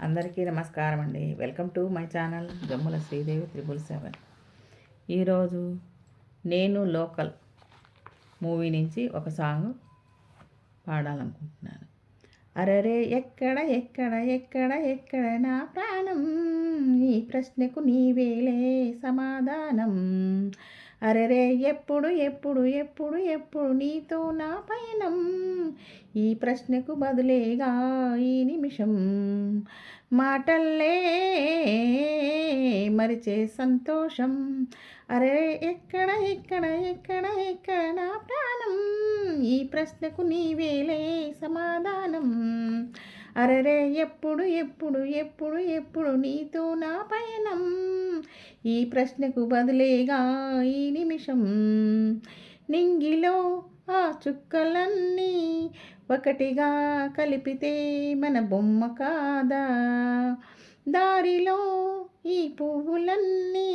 అందరికీ నమస్కారం అండి. Welcome to my channel Jammula Sridevi 777. ఈరోజు నేను లోకల్ మూవీ నుంచి ఒక సాంగ్ పాడాలనుకుంటున్నాను. అరరే ఎక్కడ ఎక్కడ ఎక్కడ ఎక్కడ నా ప్రాణం, ఈ ప్రశ్నకు నీవేలే సమాధానం. అరరే ఎప్పుడు ఎప్పుడు ఎప్పుడు ఎప్పుడు నీతో నా పయనం, ఈ ప్రశ్నకు బదులేగా ఈ నిమిషం. మాటల్లే మరిచే సంతోషం. అరే ఎక్కడ ఎక్కడ ఎక్కడ ఎక్కడ నా ప్రాణం, ఈ ప్రశ్నకు నీవేలే సమాధానం. అరరే ఎప్పుడు ఎప్పుడు ఎప్పుడు ఎప్పుడు నీతో నా పయనం, ఈ ప్రశ్నకు బదులేగా ఈ నిమిషం. నింగిలో ఆ చుక్కలన్నీ ఒకటిగా కలిపితే మన బొమ్మ కాదా, దారిలో ఈ పువ్వులన్నీ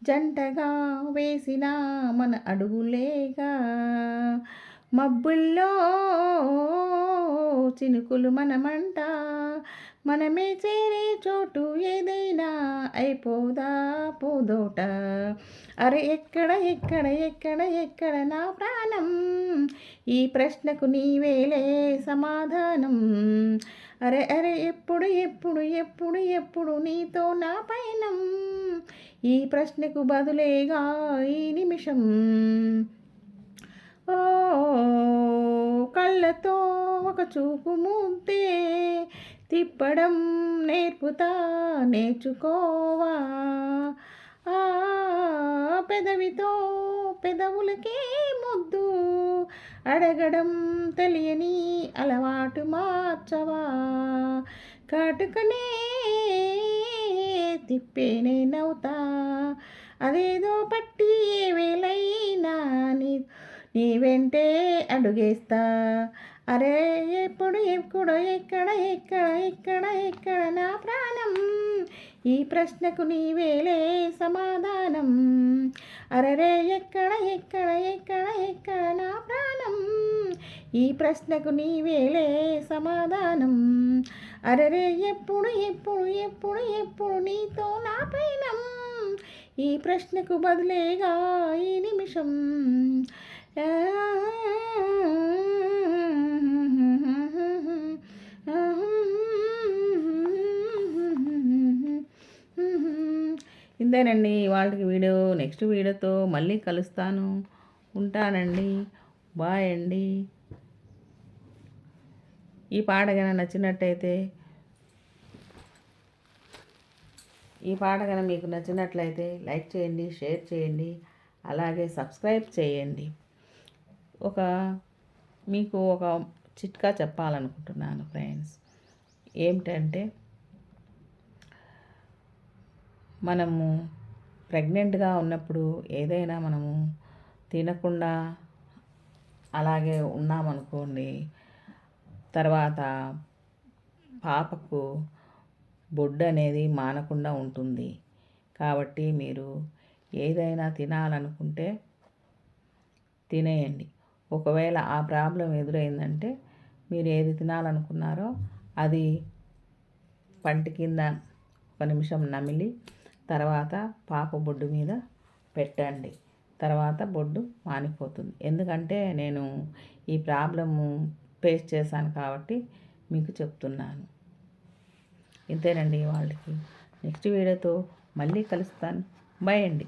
జంటగా వేసిన మన అడుగులేగా. మబ్బుల్లో చినుకులు మనమంట, మనమే చేరే చోటు ఏదైనా అయిపోదా పోదోట. అరే ఎక్కడ ఎక్కడ ఎక్కడ ఎక్కడ నా ప్రాణం, ఈ ప్రశ్నకు నీవేలే సమాధానం. అరే అరే ఎప్పుడు ఎప్పుడు ఎప్పుడు ఎప్పుడు నీతో నా పయనం, ఈ ప్రశ్నకు బదులేగా ఈ నిమిషం. ఓ కళ్ళతో ఒక చూపు ముద్దే తిప్పడం నేర్పుతా నేర్చుకోవా, పెదవితో పెదవులకే ముద్దు అడగడం తెలియని అలవాటు మార్చవా. కాటుకనే తిప్పేనే నవ్వుతా, అదేదో పట్టి ఏ వేలైనా నీ వెంటే అడుగేస్తా. అరే ఎప్పుడు ఎప్పుడు ఎక్కడ ఎక్కడ ఎక్కడ ఎక్కడ నా ప్రాణం, ఈ ప్రశ్నకు నీవేలే సమాధానం. అరరే ఎక్కడ ఎక్కడ ఎక్కడ ఎక్కడ నా ప్రాణం, ఈ ప్రశ్నకు నీవేలే సమాధానం. అరరే ఎప్పుడు ఎప్పుడు ఎప్పుడు ఎప్పుడు నీతో నా పయనం, ఈ ప్రశ్నకు బదులేగా ఈ నిమిషం. ఇంతేనండి వాళ్ళకి వీడియో. నెక్స్ట్ వీడియోతో మళ్ళీ కలుస్తాను. ఉంటానండి. బాయ్ అండి. ఈ పాట కనుక నచ్చినట్టయితే, ఈ పాట కనుక మీకు నచ్చినట్లయితే లైక్ చేయండి, షేర్ చేయండి, అలాగే సబ్స్క్రైబ్ చేయండి. మీకు ఒక చిట్కా చెప్పాలనుకుంటున్నాను ఫ్రెండ్స్. ఏమిటంటే, మనము ప్రెగ్నెంట్గా ఉన్నప్పుడు ఏదైనా మనము తినకుండా అలాగే ఉన్నామనుకోండి, తర్వాత పాపకు బొడ్డు అనేది మానకుండా ఉంటుంది. కాబట్టి మీరు ఏదైనా తినాలనుకుంటే తినేయండి. ఒకవేళ ఆ ప్రాబ్లం ఎదురైందంటే మీరు ఏది తినాలనుకున్నారో అది పంటి కింద ఒక నిమిషం నమిలి తర్వాత పాప బొడ్డు మీద పెట్టండి. తర్వాత బొడ్డు మానిపోతుంది. ఎందుకంటే నేను ఈ ప్రాబ్లము ఫేస్ చేశాను కాబట్టి మీకు చెప్తున్నాను. ఇంతేనండి వాళ్ళకి. నెక్స్ట్ వీడియోతో మళ్ళీ కలుస్తాను. బాయ్ అండి.